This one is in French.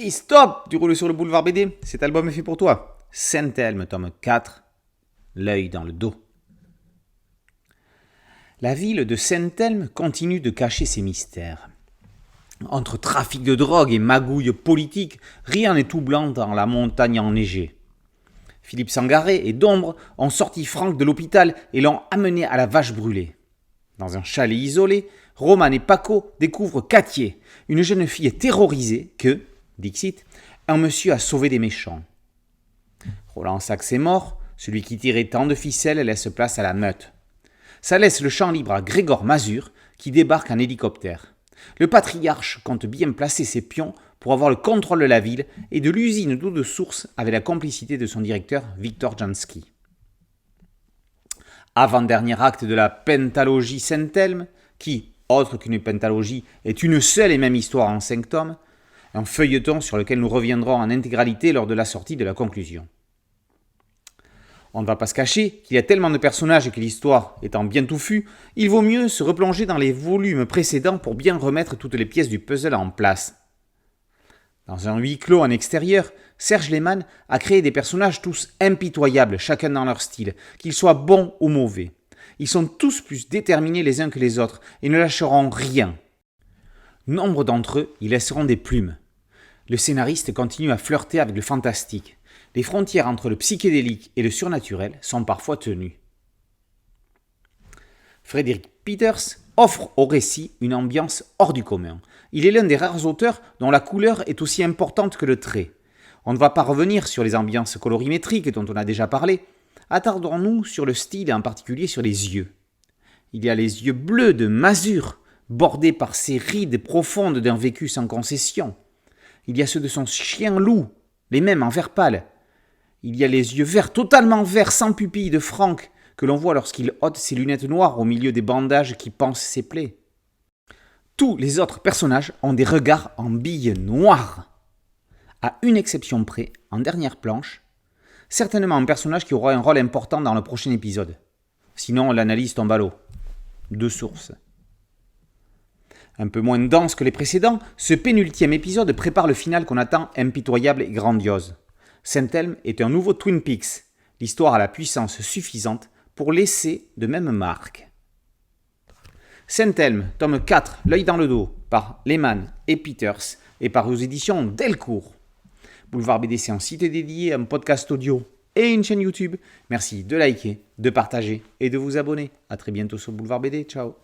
Hey stop! Tu roules sur le boulevard BD, cet album est fait pour toi. Saint-Elme, tome 4, l'œil dans le dos. La ville de Saint-Elme continue de cacher ses mystères. Entre trafic de drogue et magouilles politiques, rien n'est tout blanc dans la montagne enneigée. Philippe Sangaré et Dombre ont sorti Franck de l'hôpital et l'ont amené à la vache brûlée. Dans un chalet isolé, Roman et Paco découvrent Cathier, une jeune fille terrorisée que, dixit, un monsieur a sauvé des méchants. Roland Sachs est mort, celui qui tirait tant de ficelles laisse place à la meute. Ça laisse le champ libre à Grégor Mazur, qui débarque en hélicoptère. Le patriarche compte bien placer ses pions pour avoir le contrôle de la ville et de l'usine d'eau de source avec la complicité de son directeur Victor Jansky. Avant-dernier acte de la pentalogie Saint-Elme, qui, autre qu'une pentalogie, est une seule et même histoire en 5 tomes, un feuilleton sur lequel nous reviendrons en intégralité lors de la sortie de la conclusion. On ne va pas se cacher qu'il y a tellement de personnages et que l'histoire étant bien touffue, il vaut mieux se replonger dans les volumes précédents pour bien remettre toutes les pièces du puzzle en place. Dans un huis clos en extérieur, Serge Lehmann a créé des personnages tous impitoyables, chacun dans leur style, qu'ils soient bons ou mauvais. Ils sont tous plus déterminés les uns que les autres et ne lâcheront rien. Nombre d'entre eux y laisseront des plumes. Le scénariste continue à flirter avec le fantastique. Les frontières entre le psychédélique et le surnaturel sont parfois tenues. Frédéric Peters offre au récit une ambiance hors du commun. Il est l'un des rares auteurs dont la couleur est aussi importante que le trait. On ne va pas revenir sur les ambiances colorimétriques dont on a déjà parlé. Attardons-nous sur le style et en particulier sur les yeux. Il y a les yeux bleus de Mazur, bordés par ces rides profondes d'un vécu sans concession. Il y a ceux de son chien loup, les mêmes en vert pâle. Il y a les yeux verts, totalement verts, sans pupille de Franck, que l'on voit lorsqu'il ôte ses lunettes noires au milieu des bandages qui pansent ses plaies. Tous les autres personnages ont des regards en billes noires. À une exception près, en dernière planche, certainement un personnage qui aura un rôle important dans le prochain épisode. Sinon, l'analyse tombe à l'eau. 2 sources. Un peu moins dense que les précédents, ce pénultième épisode prépare le final qu'on attend impitoyable et grandiose. Saint-Elme est un nouveau Twin Peaks, l'histoire a la puissance suffisante pour laisser de même marque. Saint-Elme, tome 4, l'œil dans le dos, par Lehmann et Peters, et par aux éditions Delcourt. Boulevard BD, c'est un site dédié, un podcast audio et une chaîne YouTube. Merci de liker, de partager et de vous abonner. A très bientôt sur Boulevard BD, ciao.